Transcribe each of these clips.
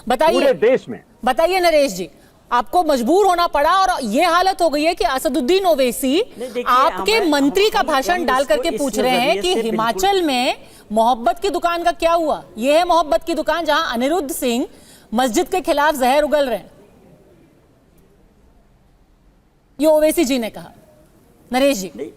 बताइए पूरे देश में। बताइए नरेश जी, आपको मजबूर होना पड़ा और ये हालत हो गई है कि असदुद्दीन ओवैसी आपके मंत्री का भाषण डाल करके पूछ रहे हैं कि हिमाचल में मोहब्बत की दुकान का क्या हुआ। यह है मोहब्बत की दुकान जहां अनिरुद्ध सिंह मस्जिद के खिलाफ जहर उगल रहे हैं, ये ओवैसी जी ने कहा। नरेश जी,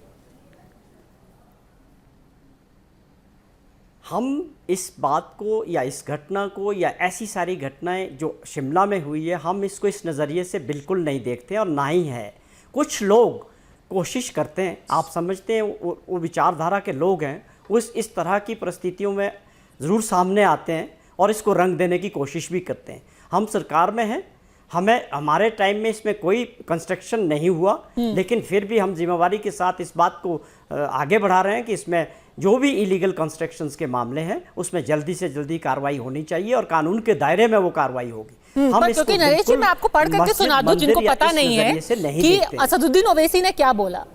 हम इस बात को या इस घटना को या ऐसी सारी घटनाएं जो शिमला में हुई है, हम इसको इस नज़रिए से बिल्कुल नहीं देखते और ना ही है। कुछ लोग कोशिश करते हैं, आप समझते हैं वो विचारधारा के लोग हैं, वो इस तरह की परिस्थितियों में ज़रूर सामने आते हैं और इसको रंग देने की कोशिश भी करते हैं। हम सरकार में हैं, हमारे टाइम में इसमें कोई कंस्ट्रक्शन नहीं हुआ, लेकिन फिर भी हम जिम्मेवारी के साथ इस बात को आगे बढ़ा रहे हैं कि इसमें जो भी इलीगल कंस्ट्रक्शंस के मामले हैं उसमें जल्दी से जल्दी कार्रवाई होनी चाहिए और कानून के दायरे में वो कार्रवाई होगी। हम क्योंकि नरेश जी, मैं आपको पढ़ करके सुना दूं जिनको पता नहीं है कि असदुद्दीन ओवैसी ने क्या बोला।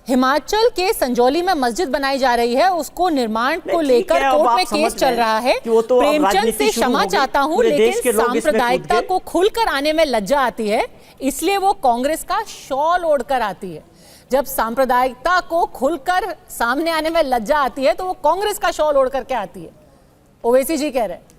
हिमाचल के संजौली में मस्जिद बनाई जा रही है, उसको निर्माण को लेकर कोर्ट में केस चल रहा है। प्रेमचंद से क्षमा चाहता हूं, लेकिन सांप्रदायिकता को खुलकर आने में लज्जा आती है, इसलिए वो कांग्रेस का शॉल ओढ़कर आती है। जब सांप्रदायिकता को खुलकर सामने आने में लज्जा आती है तो वो कांग्रेस का शॉल ओढ़ करके आती है, ओवैसी जी कह रहे हैं।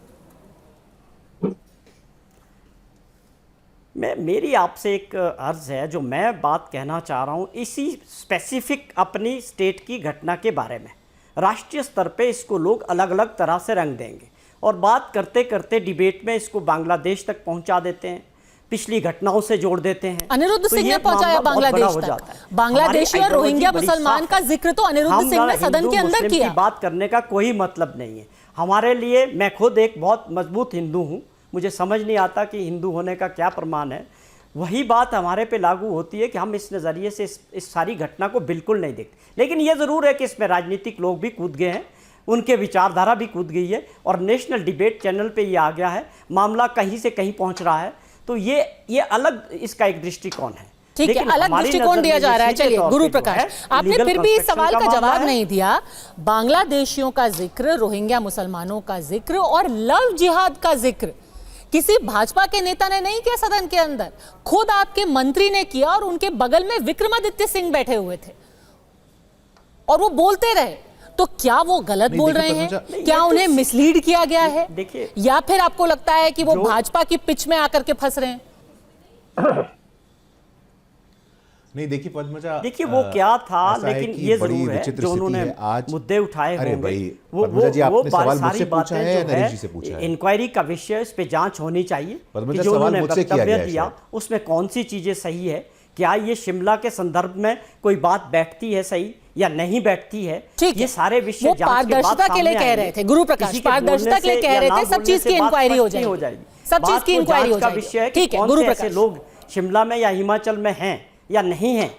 मेरी आपसे एक अर्ज है, जो मैं बात कहना चाह रहा हूँ इसी स्पेसिफिक अपनी स्टेट की घटना के बारे में। राष्ट्रीय स्तर पे इसको लोग अलग अलग तरह से रंग देंगे और बात करते करते डिबेट में इसको बांग्लादेश तक पहुंचा देते हैं, पिछली घटनाओं से जोड़ देते हैं। अनिरुद्ध सिंह ने पहुंचाया बांग्लादेश तक। बांग्लादेशी और रोहिंग्या मुसलमान का जिक्र तो अनिरुद्ध सिंह ने सदन के अंदर किया। बात करने का कोई मतलब नहीं है हमारे लिए। मैं खुद एक बहुत मजबूत हिंदू हूँ, मुझे समझ नहीं आता कि हिंदू होने का क्या प्रमाण है। वही बात हमारे पे लागू होती है कि हम इस नज़रिए से इस सारी घटना को बिल्कुल नहीं देखते। लेकिन ये ज़रूर है कि इसमें राजनीतिक लोग भी कूद गए हैं, उनके विचारधारा भी कूद गई है और नेशनल डिबेट चैनल पे ये आ गया है, मामला कहीं से कहीं पहुंच रहा है। तो ये अलग इसका एक दृष्टिकोण है। ठीक है, अलग दृष्टिकोण दिया जा रहा है। चलिए गुरु प्रकाश, आपने फिर भी इस सवाल का जवाब नहीं दिया। बांग्लादेशियों का जिक्र, रोहिंग्या मुसलमानों का जिक्र और लव जिहाद का जिक्र किसी भाजपा के नेता ने नहीं किया सदन के अंदर, खुद आपके मंत्री ने किया और उनके बगल में विक्रमादित्य सिंह बैठे हुए थे और वो बोलते रहे। तो क्या वो गलत बोल रहे हैं? क्या उन्हें मिसलीड किया गया है? देखिए, या फिर आपको लगता है कि वो भाजपा की पिच में आकर के फंस रहे हैं? नहीं देखिए पद्मजा, देखिए वो क्या था, लेकिन ये जरूर है जो उन्होंने आज मुद्दे उठाए होंगे, वो सवाल मुझसे पूछा है या नरेश जी से पूछा है? इंक्वायरी का विषय, इस पे जांच होनी चाहिए कि जो उन्होंने वक्तव्य दिया उसमें कौन सी चीजें सही है, क्या ये शिमला के संदर्भ में कोई बात बैठती है सही या नहीं बैठती है। ये सारे विषय पारदर्शिता के लिए कह रहे थे गुरु प्रकाश, पारदर्शिता के लिए कह रहे थे, सब चीज की इंक्वायरी हो जाएगी, सब चीज की इंक्वायरी हो जाएगी। ठीक है गुरु प्रकाश, लोग शिमला में या हिमाचल में हैं या नहीं है,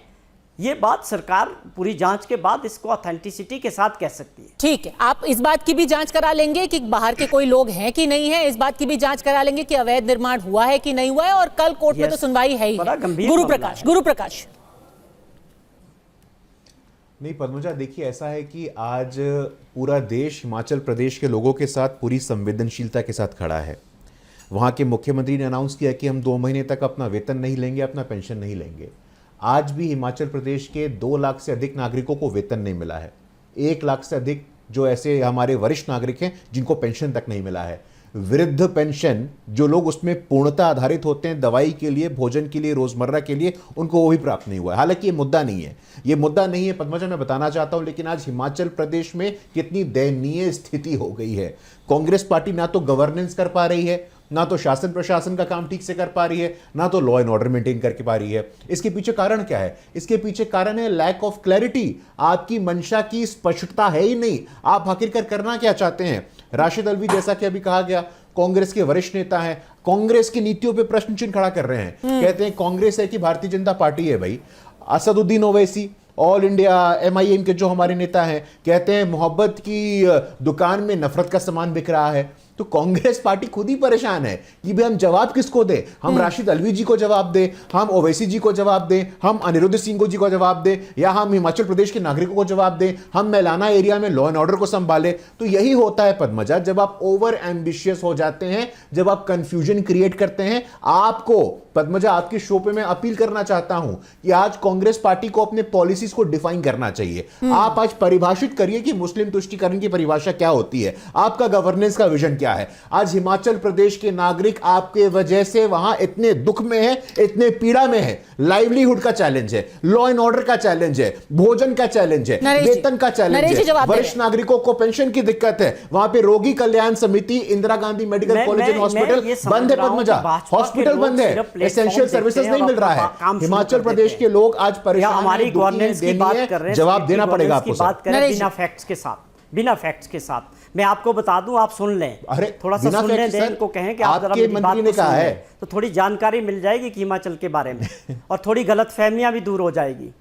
ये बात सरकार पूरी जांच के बाद इसको ऑथेंटिसिटी के साथ कह सकती है। ठीक है, आप इस बात की भी जांच करा लेंगे कि बाहर के कोई लोग हैं कि नहीं है, इस बात की भी जांच करा लेंगे कि अवैध निर्माण हुआ है कि नहीं हुआ है, और कल कोर्ट में तो सुनवाई है ही। गुरु प्रकाश नहीं पद्मजा, देखिए ऐसा है कि आज पूरा देश हिमाचल प्रदेश के लोगों के साथ पूरी संवेदनशीलता के साथ खड़ा है। वहाँ के मुख्यमंत्री ने अनाउंस किया कि हम 2 महीने तक अपना वेतन नहीं लेंगे, अपना पेंशन नहीं लेंगे। आज भी हिमाचल प्रदेश के 2 लाख से अधिक नागरिकों को वेतन नहीं मिला है। 1 लाख से अधिक जो ऐसे हमारे वरिष्ठ नागरिक हैं जिनको पेंशन तक नहीं मिला है। वृद्ध पेंशन जो लोग उसमें पूर्णता आधारित होते हैं, दवाई के लिए, भोजन के लिए, रोजमर्रा के लिए, उनको वो भी प्राप्त नहीं हुआ है। हालांकि ये मुद्दा नहीं है, ये मुद्दा नहीं है पद्मजा, मैं बताना चाहता हूं। लेकिन आज हिमाचल प्रदेश में कितनी दयनीय स्थिति हो गई है। कांग्रेस पार्टी ना तो गवर्नेंस कर पा रही है, ना तो शासन प्रशासन का काम ठीक से कर पा रही है, ना तो लॉ एंड ऑर्डर मेंटेन करके पा रही है। इसके पीछे कारण क्या है? इसके पीछे कारण है लैक ऑफ क्लैरिटी। आपकी मंशा की स्पष्टता है ही नहीं, आप आखिरकार करना क्या चाहते हैं। राशिद अल्वी, जैसा कि अभी कहा गया, कांग्रेस के वरिष्ठ नेता हैं, कांग्रेस की नीतियों पे प्रश्न चिन्ह खड़ा कर रहे हैं। कहते हैं कांग्रेस है कि भारतीय जनता पार्टी है। भाई Asaduddin Owaisi, all India MIM के जो हमारे नेता हैं, कहते हैं मोहब्बत की दुकान में नफरत का सामान बिक रहा है। तो कांग्रेस पार्टी खुद ही परेशान है कि भाई हम जवाब किसको दें, हम राशिद अलवी जी को जवाब दें, हम ओवैसी जी को जवाब दें, हम अनिरुद्ध सिंह जी को जवाब दें, या हम हिमाचल प्रदेश के नागरिकों को जवाब दें, हम मैलाना एरिया में लॉ एंड ऑर्डर को संभालें। तो यही होता है पद्मजा, जब आप ओवर एम्बिशियस हो जाते हैं, जब आप कंफ्यूजन क्रिएट करते हैं। आपको पद्मजा, आपके शो पे मैं अपील करना चाहता हूं कि आज कांग्रेस पार्टी को अपने पॉलिसीज को डिफाइन करना चाहिए। आप आज परिभाषित करिए कि मुस्लिम तुष्टीकरण की परिभाषा क्या होती है, आपका गवर्नेंस का विजन क्या है। आज हिमाचल प्रदेश के नागरिक आपके वजह से वहां इतने दुख में है, इतने पीड़ा में है। लाइवलीहुड का चैलेंज है, लॉ एंड ऑर्डर का चैलेंज है, भोजन का चैलेंज है, वेतन का चैलेंज है, वरिष्ठ नागरिकों को पेंशन की दिक्कत है। वहां पे रोगी कल्याण समिति, Indira Gandhi medical college and hospital बंद है पद्मजा, हॉस्पिटल बंद है, एसेंशियल सर्विसेज नहीं मिल रहा है। हिमाचल प्रदेश के लोग आज परेशान हैं, हमारी गवर्नेंस की बात कर रहे हैं, जवाब देना पड़ेगा आपको। बात करें बिना फैक्ट्स के साथ, बिना फैक्ट्स के साथ मैं आपको बता दूं, आप सुन लें, अरे थोड़ा सा सुनने दें, इनको कहें कि आप जरा मेरी बात को सुन लें, तो थोड़ी जानकारी मिल जाएगी कि हिमाचल के बारे में और थोड़ी गलतफहमियां भी दूर हो जाएगी।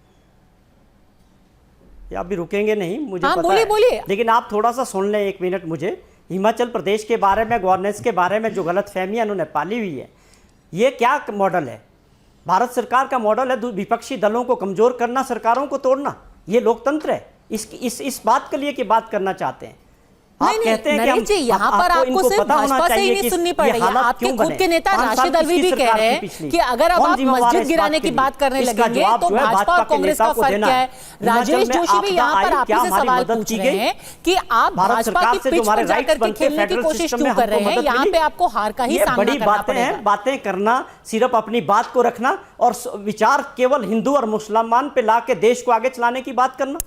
आप भी रुकेंगे नहीं, मुझे पता है, बोलिए। लेकिन आप थोड़ा सा सुन लें, 1 मिनट मुझे। हिमाचल प्रदेश के बारे में, गवर्नेंस के बारे में जो गलतफहमियां उन्होंने पाली हुई है, ये क्या मॉडल है? भारत सरकार का मॉडल है विपक्षी दलों को कमजोर करना, सरकारों को तोड़ना। ये लोकतंत्र है। इस बात के लिए कि बात करना चाहते हैं आप, कहते हैं कि हम यहाँ पर आपको सिर्फ भाजपा से ही नहीं सुननी पड़ रही है, आपके खुद के नेता राशिद अलवी भी कह रहे हैं कि अगर अब आप मस्जिद गिराने की बात करने लगेंगे तो भाजपा और कांग्रेस का फर्क क्या है? राजेश जोशी भी यहाँ पर आपसे सवाल पूछ रहे हैं कि आप भाजपा की पिच पर जाकर के खेलने की कोशिश क्यों कर रहे हैं? यहाँ पे आपको हार का ही सामना करना पड़ेगा। बातें करना, सिर्फ अपनी बात को रखना और विचार केवल हिंदू और मुसलमान पे ला के देश को आगे चलाने की बात करना।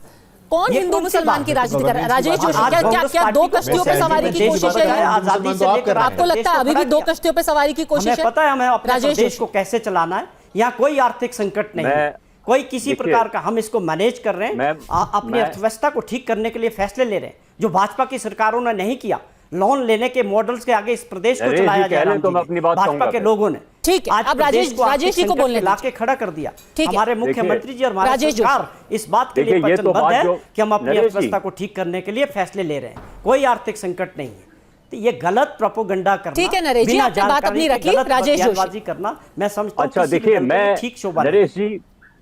कौन हिंदू मुसलमान की राजनीति कर रहा है? राजेश जोशी, क्या 2 कश्तियों पे सवारी की कोशिश है? आपको लगता है अभी भी 2 कश्तियों पे सवारी की कोशिश है? पता है हमें अपने देश को कैसे चलाना है। यहाँ कोई आर्थिक संकट नहीं है, कोई किसी प्रकार का। हम इसको मैनेज कर रहे हैं, अपनी अर्थव्यवस्था को ठीक करने के लिए फैसले ले रहे हैं, जो भाजपा की सरकारों ने नहीं किया। लोन लेने के मॉडल्स के आगे इस प्रदेश को चलाया जा रहा है भाजपा के लोगों ने। ठीक है, अब राजेश जी को बोलने लाके खड़ा कर दिया। हमारे मुख्यमंत्री जी और हमारी सरकार इस बात के लिए वचनबद्ध है कि हम अपनी अर्थव्यवस्था को ठीक करने के लिए फैसले ले रहे हैं। कोई आर्थिक संकट नहीं है। तो ये गलत प्रोपोगंडा करना, ठीक है नरेश जी, आपने बात अपनी रखी, राजेश जोशी करना, मैं समझता हूं। अच्छा देखिए, मैं ठीक शोभा, नरेश जी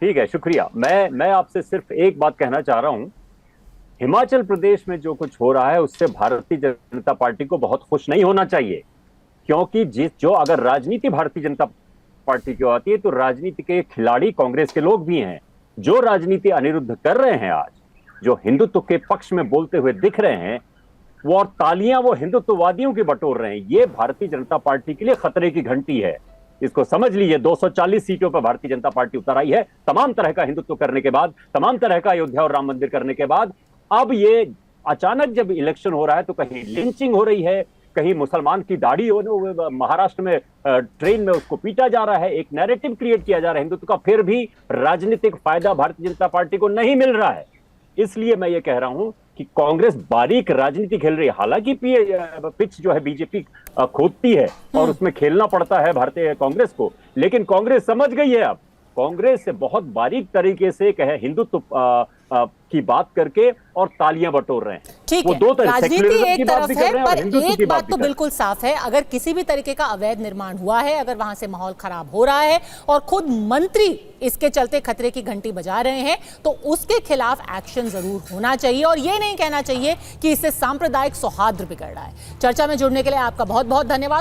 ठीक है, शुक्रिया। मैं आपसे सिर्फ एक बात कहना चाह रहा हूं। हिमाचल प्रदेश में जो कुछ हो रहा है उससे भारतीय जनता पार्टी को बहुत खुश नहीं होना चाहिए, क्योंकि जो अगर राजनीति भारतीय जनता पार्टी की आती है तो राजनीति के खिलाड़ी कांग्रेस के लोग भी हैं। जो राजनीति अनिरुद्ध कर रहे हैं आज, जो हिंदुत्व के पक्ष में बोलते हुए दिख रहे हैं, वो और तालियां वो हिंदुत्ववादियों की बटोर रहे हैं। ये भारतीय जनता पार्टी के लिए खतरे की घंटी है, इसको समझ लीजिए। 240 सीटों पर भारतीय जनता पार्टी उतर आई है, तमाम तरह का हिंदुत्व करने के बाद, तमाम तरह का अयोध्या और राम मंदिर करने के बाद। अब ये अचानक जब इलेक्शन हो रहा है तो कहीं लिंचिंग हो रही है, कहीं मुसलमान की दाढ़ी महाराष्ट्र में ट्रेन में उसको पीटा जा रहा है, एक नैरेटिव क्रिएट किया जा रहा है हिंदुत्व का, फिर भी राजनीतिक फायदा भारतीय जनता पार्टी को नहीं मिल रहा है। इसलिए मैं ये कह रहा हूं कि कांग्रेस बारीक राजनीति खेल रही है। हालांकि पिच जो है बीजेपी खोदती है और उसमें खेलना पड़ता है भारतीय कांग्रेस को, लेकिन कांग्रेस समझ गई है। अब कांग्रेस से बहुत बारीक तरीके से कहे हिंदुत्व की बात करके और तालियां बटोर रहे हैं। ठीक है, राजनीति एक तरफ है, पर एक बात तो बिल्कुल साफ है, अगर किसी भी तरीके का अवैध निर्माण हुआ है, अगर वहां से माहौल खराब हो रहा है और खुद मंत्री इसके चलते खतरे की घंटी बजा रहे हैं, तो उसके खिलाफ एक्शन जरूर होना चाहिए और ये नहीं कहना चाहिए कि इससे सांप्रदायिक सौहार्द बिगड़ रहा है। चर्चा में जुड़ने के लिए आपका बहुत बहुत धन्यवाद।